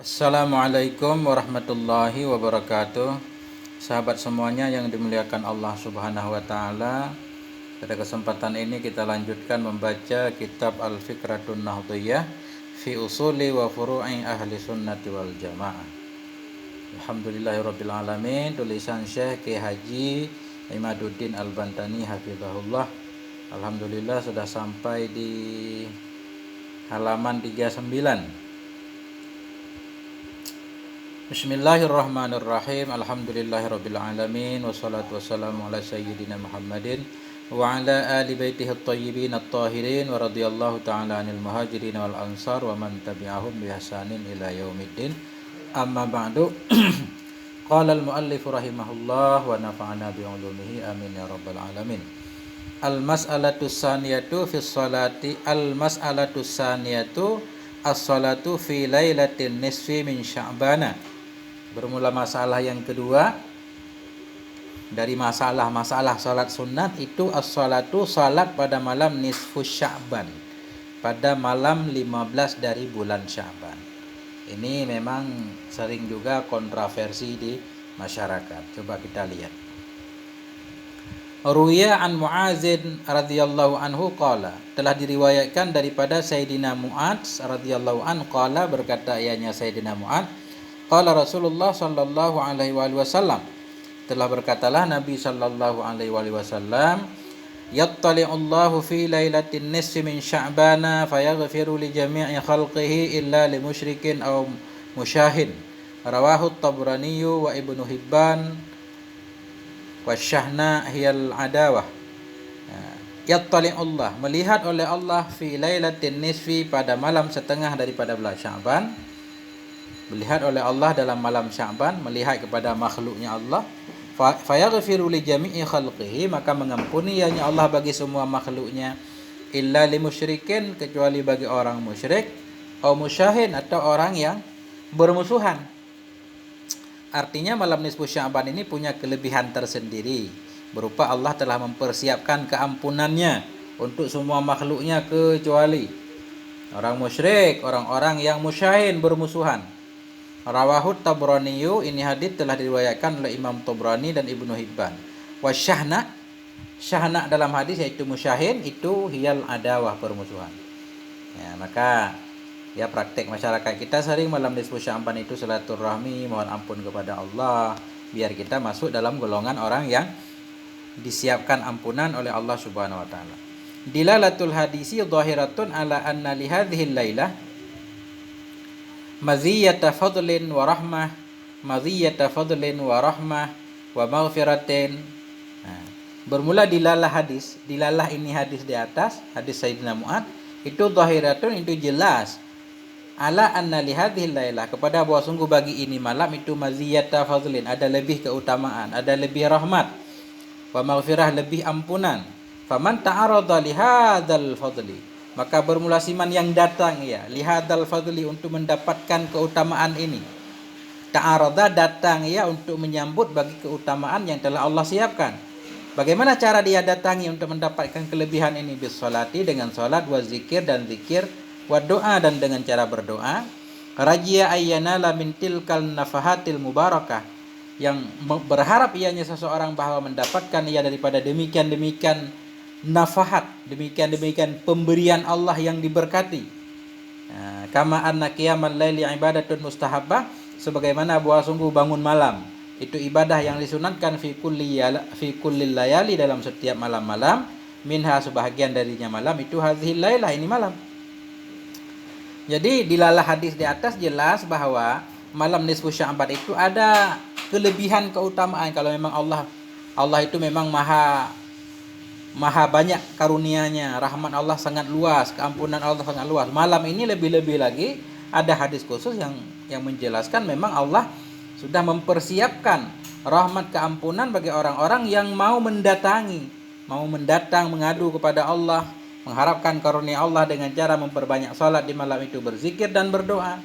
Assalamualaikum warahmatullahi wabarakatuh. Sahabat semuanya yang dimuliakan Allah Subhanahu wa taala. Pada kesempatan ini kita lanjutkan membaca kitab Al-Fikratun Nahdhiyah fi usuli wa furu'i ahli sunnati wal jamaah. Alhamdulillahirabbil alamin, tulisan Syekh Ki Haji Imaduddin Al-Bantani hafizahullah. Alhamdulillah sudah sampai di halaman 39. Bismillahirrahmanirrahim. Alhamdulillahirabbil alamin wassalatu wassalamu ala sayyidina Muhammadin wa ala ali baitihi at-tayyibin at-tahirin wa radhiyallahu ta'ala 'anil muhajirin wal ansar wa man tabi'ahum bi ihsanin ila yaumiddin. Amma ba'du. Qala al-muallif rahimahullah wa nafa'ana bi 'ulumihi amin ya rabbal alamin. Al-mas'alatu tsaniyatu fi sholati al-mas'alatu tsaniyatu as-sholatu fi lailatin nisfi min Sya'bana. Bermula masalah yang kedua dari masalah salat sunat itu as-sholatu, salat pada malam nisfu Sya'ban, pada malam 15 dari bulan Sya'ban. Ini memang sering juga kontroversi di masyarakat. Coba kita lihat. Ruwiya an Mu'adzin radhiyallahu anhu qala, telah diriwayatkan daripada Sayyidina Mu'adz radhiyallahu anhu qala, berkata ianya Sayyidina Mu'adz, qala Rasulullah sallallahu alaihi wasallam, telah berkatalah Nabi sallallahu alaihi wasallam, yattali'ullahu fi lailatin nisfi min Sya'bana fayaghfiru li jami'i khalqihi illa li musyrikin aw musyahin. Rawahu at-Tabrani wa Ibnu Hibban wa syahna hiyal adawah. Yattali'ullah, melihat oleh Allah, fi lailatin nisfi, pada malam setengah daripada bulan Sya'ban. Melihat oleh Allah dalam malam Sya'ban, melihat kepada makhluknya Allah. Fayaghfiru li jami'i khalqihi, maka mengampuni ianya Allah bagi semua makhluknya, illa li musyrikin, kecuali bagi orang musyrik, atau musyahin, atau orang yang bermusuhan. Artinya malam nisfu Sya'ban ini punya kelebihan tersendiri, berupa Allah telah mempersiapkan keampunannya untuk semua makhluknya kecuali orang musyrik, orang-orang yang musyahin, bermusuhan. Rawahu Tabrani, ini hadits telah diriwayatkan oleh Imam Tabrani dan Ibnu Hibban. Wa syahna, syahna dalam hadis yaitu musyahin, itu hiyal adawah, permusuhan. Ya, maka ya praktek masyarakat kita sering malam nisfu Sya'ban itu silaturahmi, mohon ampun kepada Allah, biar kita masuk dalam golongan orang yang disiapkan ampunan oleh Allah Subhanahu wa taala. Dilalatul hadisi dhahiratun ala anna li hadhihi lailah maziyata fadlin wa rahmah, maziyata fadlin wa rahmah wa maghfiratin. Bermula dilalah hadis, dilalah ini hadis di atas, hadis Sayyidina Mu'adz, itu zahiratun, itu jelas, ala anna li hadhil lailah, kepada bahwa sungguh bagi ini malam itu maziyata fadlin, ada lebih keutamaan, ada lebih rahmat, wa maghfirah, lebih ampunan. Faman ta'arada li hadzal fadli, maka bermula siman yang datang ya lihadal fadli, untuk mendapatkan keutamaan ini. Ta'arada, datang ya untuk menyambut bagi keutamaan yang telah Allah siapkan. Bagaimana cara dia datangi untuk mendapatkan kelebihan ini? Bis salati, dengan salat, wa zikir, dan zikir, wa doa, dan dengan cara berdoa. Rajiya ayyana la min tilkal nafahatil mubarakah, yang berharap ianya seseorang bahwa mendapatkan ia daripada demikian-demikian nafahat, demikian-demikian pemberian Allah yang diberkati. Kama anna qiyamal laili ibadatun mustahabbah, sebagaimana bahwa sungguh bangun malam itu ibadah yang disunatkan fi kulli layali, dalam setiap malam-malam, minha, sebahagian darinya malam itu hadhil lailah, ini malam. Jadi dilalah hadis di atas jelas bahwa malam nisfu Sya'ban itu ada kelebihan keutamaan. Kalau memang Allah itu memang maha banyak karunia-Nya, rahmat Allah sangat luas, keampunan Allah sangat luas. Malam ini lebih-lebih lagi ada hadis khusus yang menjelaskan memang Allah sudah mempersiapkan rahmat keampunan bagi orang-orang yang mau mendatang mengadu kepada Allah, mengharapkan karunia Allah dengan cara memperbanyak salat di malam itu, berzikir dan berdoa.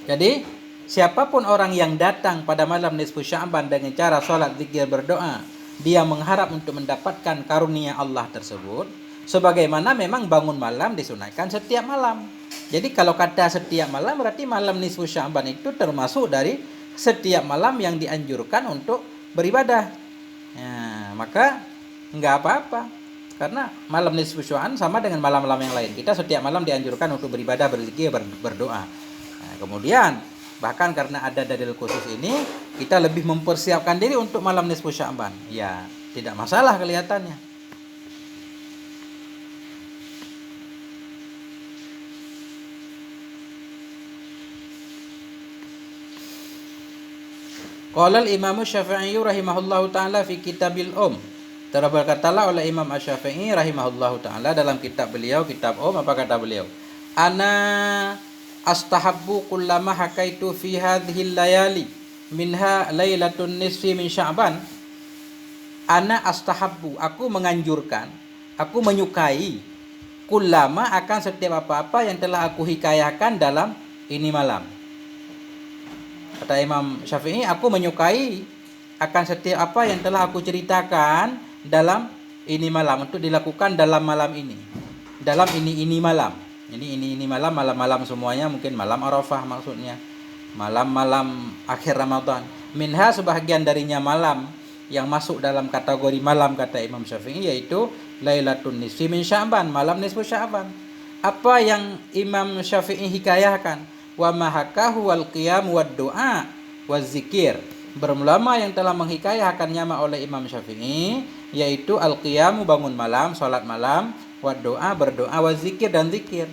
Jadi siapapun orang yang datang pada malam nisfu Sya'ban dengan cara salat, zikir, berdoa, dia mengharap untuk mendapatkan karunia Allah tersebut, Sebagaimana memang bangun malam disunahkan setiap malam. Jadi kalau kata setiap malam berarti malam nisfu Sya'ban itu termasuk dari setiap malam yang dianjurkan untuk beribadah. Nah, maka nggak apa-apa. Karena malam nisfu Sya'ban sama dengan malam-malam yang lain. Kita setiap malam dianjurkan untuk beribadah, berzikir, berdoa. Nah, kemudian bahkan karena ada dalil khusus ini, kita lebih mempersiapkan diri untuk malam nisfu Sya'ban. Ya, tidak masalah kelihatannya. Qala al-Imam Syafi'i rahimahullahu taala fi Kitabil Telah berkatalah oleh Imam Asy-Syafi'i rahimahullahu taala dalam kitab beliau, Kitab apa kata beliau? Ana astahabbu kullama hakaitu fi hadhil layali minha lailatun nisfi min Sya'ban. Ana astahabbu, aku menganjurkan, aku menyukai kullama akan setiap apa-apa yang telah aku hikayahkan dalam ini malam. Kata Imam Syafi'i, aku menyukai akan setiap apa yang telah aku ceritakan dalam ini malam, untuk dilakukan dalam malam ini. Dalam ini malam. Ini malam, malam-malam semuanya, mungkin malam Arafah maksudnya. Malam-malam akhir Ramadan. Minha, sebahagian darinya malam yang masuk dalam kategori malam kata Imam Syafi'i, yaitu Lailatul Nisfi min Sya'ban, malam nisfu Sya'ban. Apa yang Imam Syafi'i hikayahkan? Wa mahakahu wal qiyam wad doa waz zikir. Berulama yang telah menghikayahkannya oleh Imam Syafi'i, yaitu al-qiyamu, bangun malam, salat malam, wad doa, berdoa, waz zikir, dan zikir.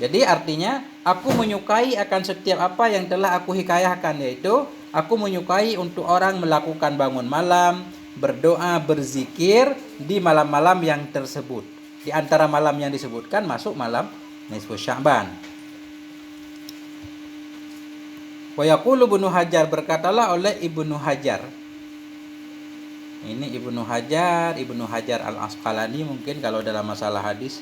Jadi artinya aku menyukai akan setiap apa yang telah aku hikayahkan, yaitu aku menyukai untuk orang melakukan bangun malam, berdoa, berzikir di malam-malam yang tersebut. Di antara malam yang disebutkan masuk malam nisfu Sya'ban. Wa yaqulu Ibnu Hajar, berkatalah oleh Ibnu Hajar. Ini Ibnu Hajar Al-Asqalani mungkin kalau dalam masalah hadis.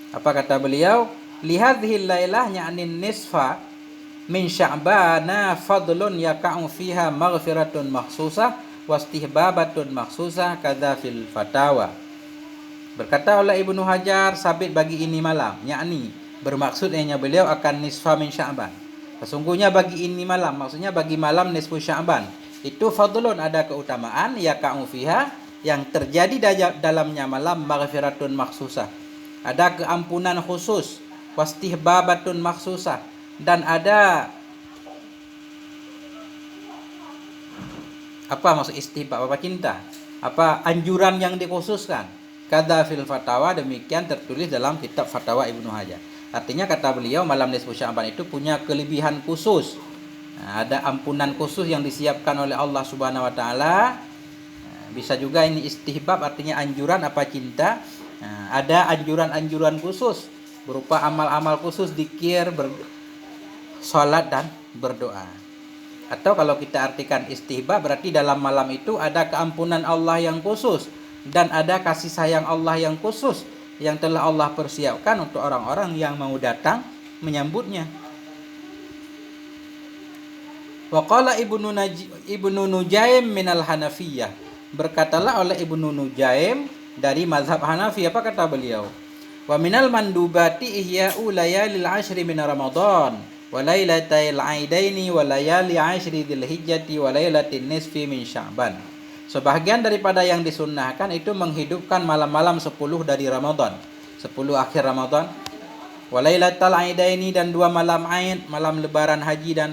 Apa kata beliau? Lihadhil lailah ya'ni nisfa min Sya'bana fadlun yaka'u fiha maghfiratun makhsusah wastihbabatun makhsusah kadza fil fatawa. Berkata oleh Ibnu Hajar, sabit bagi ini malam, yakni bermaksudnya beliau akan nisfa min Sya'ban. Sesungguhnya bagi ini malam, maksudnya bagi malam nisfu Sya'ban, itu fadlun, ada keutamaan, yaka'u fiha, yang terjadi dalamnya malam, maghfiratun makhsusah, ada keampunan khusus, wastihbabatun makhsusah, dan ada apa maksud istihbab, apa cinta, apa anjuran yang dikhususkan. Kadza fil fatawa, demikian tertulis dalam kitab Fatwa Ibnu Hajar. Artinya kata beliau, malam nisfu Sya'ban itu punya kelebihan khusus. Nah, ada ampunan khusus yang disiapkan oleh Allah Subhanahu wa taala. Bisa juga ini istihbab, artinya anjuran apa cinta. Nah, ada anjuran-anjuran khusus berupa amal-amal khusus, zikir, salat dan berdoa. Atau kalau kita artikan istihbab, berarti dalam malam itu ada keampunan Allah yang khusus dan ada kasih sayang Allah yang khusus yang telah Allah persiapkan untuk orang-orang yang mau datang menyambutnya. Wa qala Ibnu Nujaim minal Hanafiyah, berkatalah oleh Ibnu Nujaim dari mazhab Hanafi, apa kata beliau? Wa minal mandubati ihya'u layalil 'ashri min Ramadan wa lailatal 'aidaini wa layali 'ashri dzulhijjati wa lailatin nisfi min Sya'ban. Sebahagian daripada yang disunnahkan itu menghidupkan malam-malam 10 dari Ramadan, 10 akhir Ramadan, walailatal aidaini, dan 2 malam Aid, malam lebaran haji dan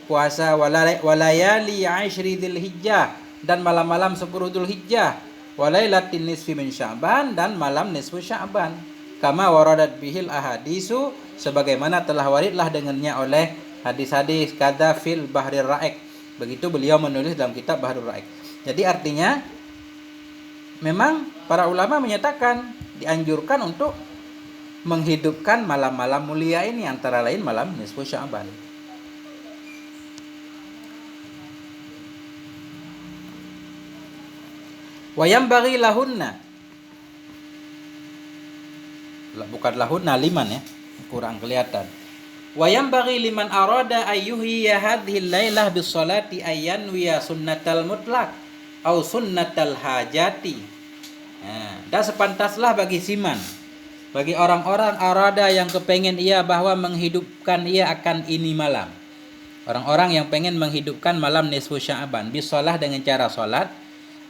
puasa, walayali 'ashri dzulhijjah, dan malam-malam 10 Dzulhijjah, walailatin nisfi min Sya'ban, dan malam nisfu Sya'ban. Kama waradat bihil ahadisu, sebagaimana telah waridlah dengannya oleh hadis-hadis, kadza fil Bahrir Ra'iq. Begitu beliau menulis dalam kitab Bahrul Ra'iq. Jadi artinya memang para ulama menyatakan dianjurkan untuk menghidupkan malam-malam mulia ini, antara lain malam nisfu Sya'ban. Wa yambaghi lahunna, bukan lahunna, liman ya, kurang kelihatan. Wa yambaghi liman arada ayyuhiya hadhil lailah bis salati ayyan wiya sunnatal mutlaq au sunnatal hajati. Nah, Dan sepantaslah bagi siman, bagi orang-orang arada yang kepengen ia bahwa menghidupkan ia akan ini malam. Orang-orang yang pengen menghidupkan malam nisfu Sya'ban bisolah dengan cara solat,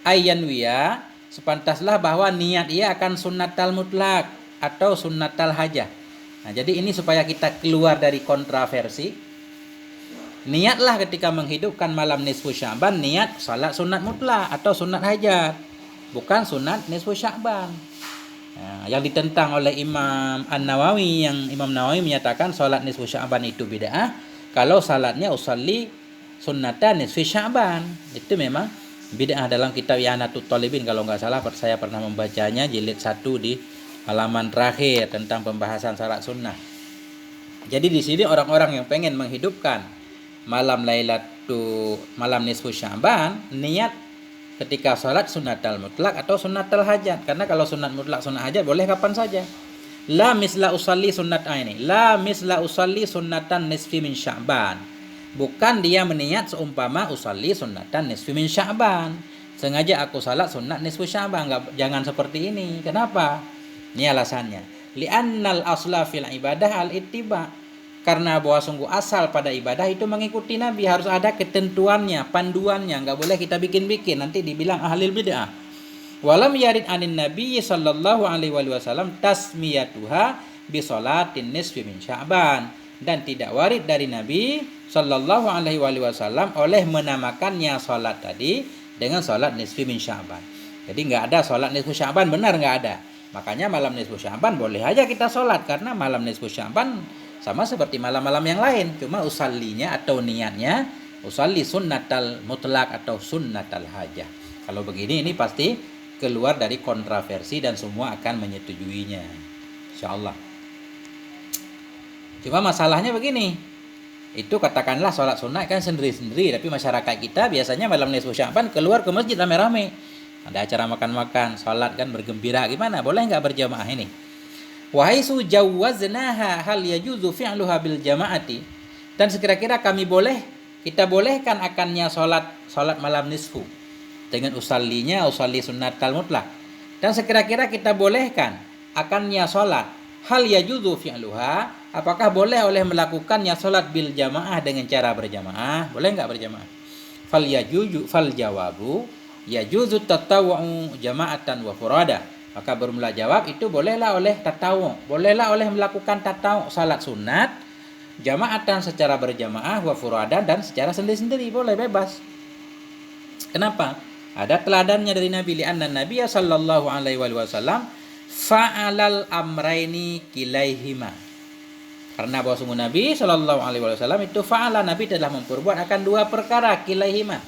ayyanwiya, sepantaslah bahwa niat ia akan sunnatal mutlak atau sunnatal hajah. Nah, jadi ini supaya kita keluar dari kontroversi. Niatlah ketika menghidupkan malam nisfu Sya'ban niat salat sunat mutlak atau sunat hajat, bukan sunat nisfu Sya'ban. Nah, yang ditentang oleh Imam An-Nawawi, yang Imam Nawawi menyatakan salat nisfu Sya'ban itu bid'ah kalau salatnya usalli sunnatan nisfi Sya'ban. Itu memang bid'ah. Dalam kitab I'anatut Thalibin kalau nggak salah saya pernah membacanya jilid 1 di halaman terakhir tentang pembahasan salat sunnah. Jadi di sini orang-orang yang pengen menghidupkan malam malam nisfu Sya'ban niat ketika salat sunnatal mutlak atau sunnatal hajat. Karena kalau sunat mutlak sunat hajat boleh kapan saja. La misla usalli sunnat ini. La misla usalli sunnatan nisfi min Sya'ban. Bukan dia meniat seumpama usalli sunnatan nisfi min Sya'ban. Sengaja aku salat sunat nisfu Sya'ban. Jangan seperti ini. Kenapa? Ini alasannya. Li'annal asla fil ibadah al-ittiba. Karena bahwa sungguh asal pada ibadah itu mengikuti Nabi. Harus ada ketentuannya, panduannya. Nggak boleh kita bikin-bikin. Nanti dibilang ahlul bid'ah. Walam yarid anin Nabi sallallahu alaihi wasallam tasmiyatuha bisolatin nisfi min Sya'ban. Dan tidak warid dari Nabi sallallahu alaihi wasallam oleh menamakannya salat tadi dengan salat nisfi min Sya'ban. Jadi nggak ada salat nisfu Sya'ban, benar nggak ada. Makanya malam nisfu Sya'ban boleh aja kita salat, karena malam nisfu Sya'ban sama seperti malam-malam yang lain, cuma usallinya atau niatnya usalli sunnatal mutlak atau sunnatal hajah. Kalau begini ini pasti keluar dari kontroversi dan semua akan menyetujuinya, insyaallah. Cuma masalahnya begini, itu katakanlah sholat sunnah kan sendiri-sendiri, tapi masyarakat kita biasanya malam nisfu Sya'ban keluar ke masjid rame-rame, ada acara makan-makan, sholat kan bergembira, gimana? Boleh nggak berjamaah ini? Wahaisu jawwaznaha hal yajuzu fi'luha bil jama'ati. Dan sekira-kira kita bolehkan akannya salat malam nisfu dengan usalli sunnatal mutlak. Dan sekira-kira kita bolehkan akannya salat hal yajuzu fi'luha, apakah boleh oleh melakukannya salat bil jamaah dengan cara berjamaah? Boleh enggak berjamaah? Fal jawabu yajuzu tatawwu jama'atan wa furada. Maka bermula jawab itu bolehlah oleh tatawu, bolehlah oleh melakukan tatawu salat sunat jamaatan secara berjamaah wa furadan dan secara sendiri-sendiri, boleh bebas. Kenapa? Ada teladannya dari Nabi, li'anna Nabiya sallallahu alaihi wasallam fa'alal amraini kilaihima. Karena bahwa sungguh Nabi sallallahu alaihi wasallam itu fa'ala, Nabi telah memperbuat akan dua perkara kilaihima.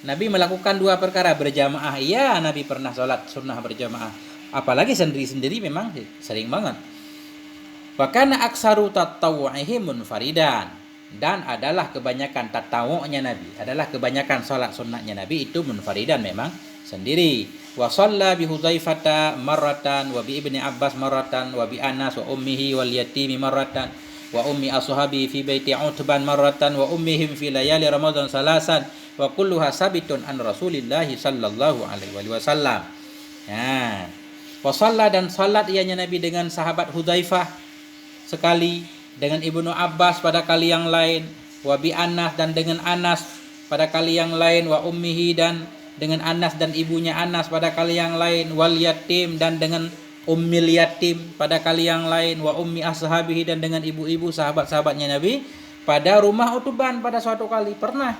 Nabi melakukan dua perkara, berjamaah iya, Nabi pernah salat sunnah berjamaah. Apalagi sendiri-sendiri memang sering banget. Wa kana aksaru tatawwu'ihi munfaridan. Dan adalah kebanyakan tatawu'nya Nabi, adalah kebanyakan salat sunnahnya Nabi itu munfaridan, memang sendiri. Wa shalla bi Hudzaifata marratan wa bi Ibni Abbas marratan wa bi Anas wa ummihi wal yatimi marratan wa ummi ashabi fi baiti Utban marratan wa ummihim fi layali Ramadan salasan wa kulluha sabitun an Rasulillah sallallahu alaihi wasallam. Nah, wasalla dan salat ianya Nabi dengan sahabat Hudzaifah sekali, dengan Ibnu Abbas pada kali yang lain, wa bi Anas dan dengan Anas pada kali yang lain, wa ummihi dan dengan Anas dan ibunya Anas pada kali yang lain, wal yatim dan dengan ummil yatim pada kali yang lain, wa ummi ashabihi dan dengan ibu-ibu sahabat-sahabatnya Nabi pada rumah Utban pada suatu kali pernah.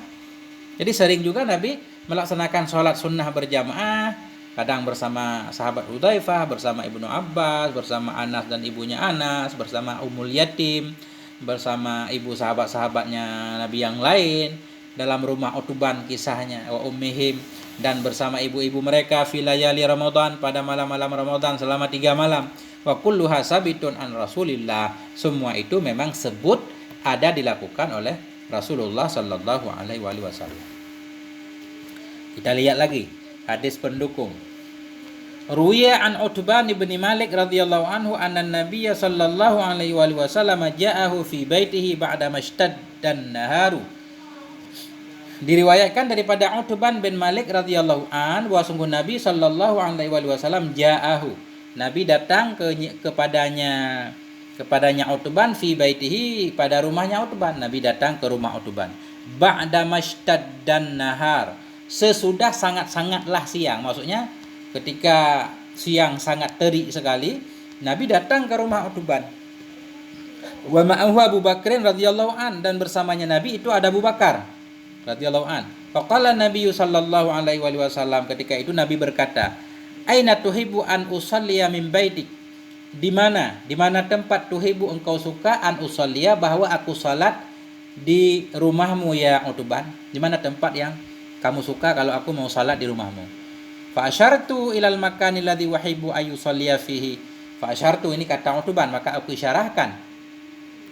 Jadi sering juga Nabi melaksanakan sholat sunnah berjamaah, kadang bersama sahabat Hudzaifah, bersama Ibnu Abbas, bersama Anas dan ibunya Anas, bersama Ummul Yatim, bersama ibu sahabat-sahabatnya Nabi yang lain dalam rumah Utban kisahnya, wa ummihim, dan bersama ibu-ibu mereka fi layali Ramadan pada malam-malam Ramadan selama 3 malam. Wa kulluha sabitun an Rasulillah. Semua itu memang sebut ada dilakukan oleh Rasulullah sallallahu alaihi wasallam. Kita lihat lagi hadis pendukung. Ruwiya an Utban bin Malik radhiyallahu anhu anna Nabiyya sallallahu alaihi wasallam ja'ahu fi baitihi ba'da mashtaddan naharu Diriwayatkan daripada Utban bin Malik radhiyallahu an bahwa sungguh Nabi sallallahu alaihi wasallam ja'ahu. Nabi datang kepadanya Utban fi baitihi, pada rumahnya Utban. Nabi datang ke rumah Utban. Ba'da mashtaddan nahar, sesudah sangat-sangatlah siang. Maksudnya ketika siang sangat terik sekali, Nabi datang ke rumah Utban. Wa ma'ahu Abu Bakrin radhiyallahu an, dan bersamanya Nabi itu ada Abu Bakar radhiyallahu an. Faqala Nabi sallallahu alaihi wasallam, ketika itu Nabi berkata, "Aina tuhibbu an usalliya min baitik?" Di mana tempat tuhibbu engkau suka an usalliya, bahwa aku salat di rumahmu ya Utban? Di mana tempat yang kamu suka kalau aku mau salat di rumahmu? Fa asyartu ilal makani alladhi uhibbu ayusalliya fihi. Fa asyartu, ini kata Utban, maka aku isyarahkan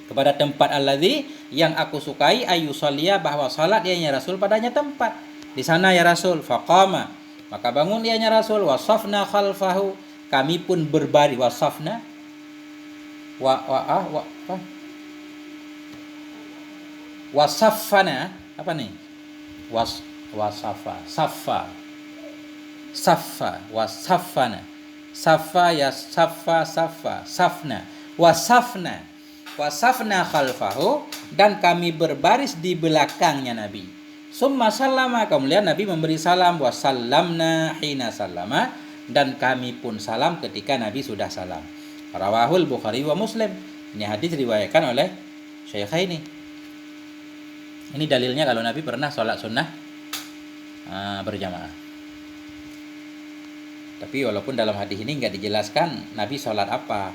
kepada tempat alladzi, yang aku sukai, ayusalliya, bahwa salat dia Rasul padanya tempat di sana ya Rasul. Faqama, maka bangun dia Rasul. Wasafna khalfahu, kami pun berbaris. Wasafna wasafana, apa nih? Wasafa safa wasafana safa ya safa safna wasafna khalfahu, dan kami berbaris di belakangnya Nabi. Summa sallama, kemudian Nabi memberi salam. Wasallamna hina sallama, dan kami pun salam ketika Nabi sudah salam. Rawahul Bukhari wa Muslim. Ini hadis diriwayatkan oleh Syaikhaini. Ini dalilnya kalau Nabi pernah sholat sunnah berjamaah. Tapi walaupun dalam hadis ini nggak dijelaskan Nabi sholat apa,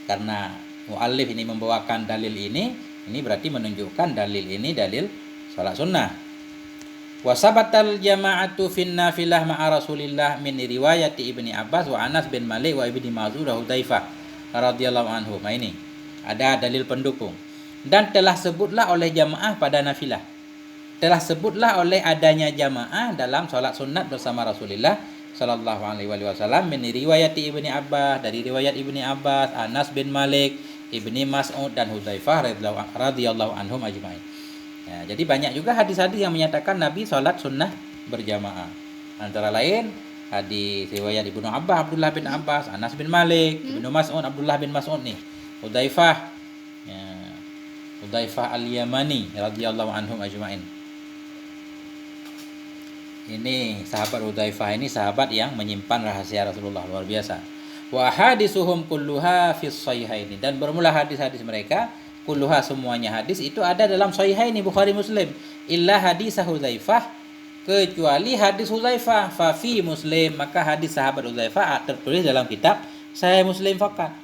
karena muallif ini membawakan dalil ini berarti menunjukkan dalil ini dalil sholat sunnah. Wasabatal jama'atu fin nafilah ma'a Rasulillah min riwayati Ibni Abbas wa Anas bin Malik wa Ibni Mas'ud wa Hudzaifah radhiyallahu anhu. Nah, ini ada dalil pendukung. Dan telah sebutlah oleh jamaah pada nafilah, telah sebutlah oleh adanya jamaah dalam sholat sunat bersama Rasulullah sallallahu alaihi wasallam min riwayati Ibni Abbas, dari riwayat Ibni Abbas, Anas bin Malik, Ibni Mas'ud dan Hudzaifah radhiyallahu anhum ajma'in. Ya, jadi banyak juga hadis-hadis yang menyatakan Nabi sholat sunnah berjamaah. Antara lain hadis riwayat Ibnu Abbas, Abdullah bin Abbas, Anas bin Malik, Ibnu Mas'ud, Abdullah bin Mas'ud nih, Hudzaifah, ya, Hudzaifah al-Yamani radhiyallahu anhum ajma'in. Ini sahabat Hudzaifah ini sahabat yang menyimpan rahasia Rasulullah, luar biasa. Wa hadisuhum kulluha fis sahihaini, dan bermula hadis-hadis mereka kulluha, semuanya hadis itu ada dalam sahihaini Bukhari Muslim, illa hadis Hudzaifah, kecuali hadis Hudzaifah, fa fi Muslim, maka hadis sahabat Hudzaifah tertulis dalam kitab Sahih Muslim faqat.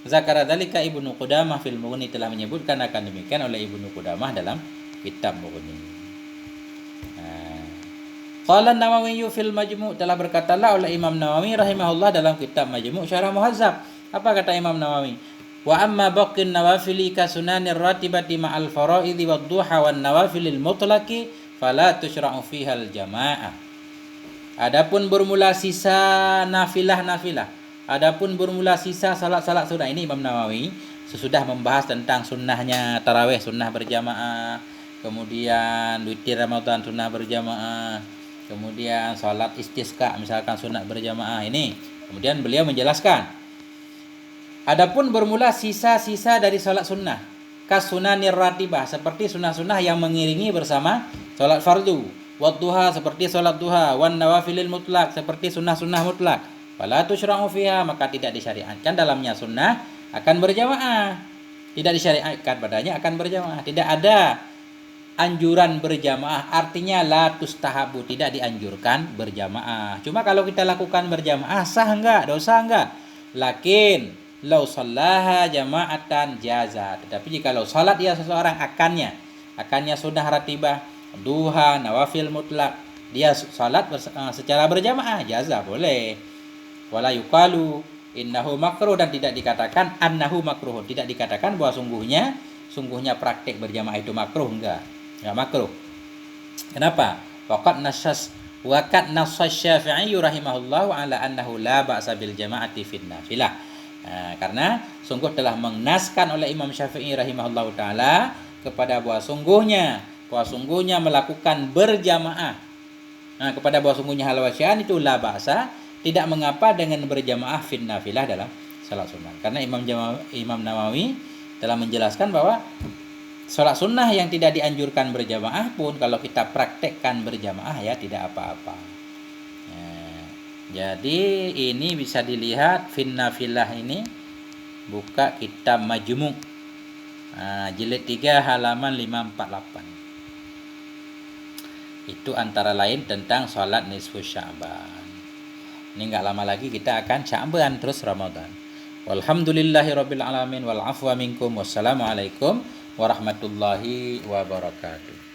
Zakara dzalika Ibnu Qudamah fil Mughni, telah menyebutkan akan demikian oleh Ibnu Qudamah dalam kitab Mughni. Qala Nawawi fil Majmu', telah berkatalah oleh Imam Nawawi rahimahullah dalam kitab Majmu' Syarah Muhazzab. Apa kata Imam Nawawi? Wa amma baqin nawafili ka sunanir ratibati ma'al faraidhi wad duha wan nawafilil mutlaqi fala tusyra'u fiha al jamaah. Adapun bermula sisa nafilah, adapun bermula sisa salat-salat sunnah, ini Imam Nawawi sesudah membahas tentang sunnahnya tarawih, sunnah berjamaah, kemudian witir Ramadan sunnah berjamaah, kemudian salat istisqa misalkan sunat berjamaah ini. Kemudian beliau menjelaskan, adapun bermula sisa-sisa dari salat sunnah, kas sunanir ratibah, seperti sunnah-sunnah yang mengiringi bersama salat fardu, wad duha, seperti salat duha, wan nawafilil mutlak, seperti sunnah-sunnah mutlak, fala tusyra'u fiha, maka tidak disyariatkan dalamnya sunnah akan berjamaah, tidak disyariatkan padanya akan berjamaah, tidak ada anjuran berjamaah, artinya la tustahabu, tidak dianjurkan berjamaah. Cuma kalau kita lakukan berjamaah sah enggak, dosa enggak? Lakin lau sallaha jama'atan jaza, tetapi jika salat dia seseorang akannya sunnah ratibah, duha, nawafil mutlak, dia salat secara berjamaah, jaza, boleh. Wala yuqalu innahu makruh, dan tidak dikatakan annahu makruh, tidak dikatakan bahwa sungguhnya praktik berjamaah itu makruh, enggak makruh. Kenapa? Waqad nassas Syafi'i rahimahullahu ala annahu la ba'sa bil jama'ati fin nafilah. Karena sungguh telah mengnaskan oleh Imam Syafi'i rahimahullahu taala kepada bahwa sungguhnya bahwa sungguhnya melakukan berjamaah. Nah, kepada bahwa sungguhnya hal wasyan itu la ba'sa, tidak mengapa dengan berjamaah fin nafilah dalam salat sunnah. Karena Imam Nawawi telah menjelaskan bahwa salat sunnah yang tidak dianjurkan berjamaah pun kalau kita praktekkan berjamaah ya tidak apa-apa. Jadi ini bisa dilihat fin nafilah ini, buka kitab Majmu', jilid 3 halaman 548. Itu antara lain tentang sholat nisfu Sya'ban. Ini nggak lama lagi kita akan Sya'ban terus Ramadan. Walhamdulillahirabbil alamin wal afwa minkum. Wassalamualaikum warahmatullahi wabarakatuh.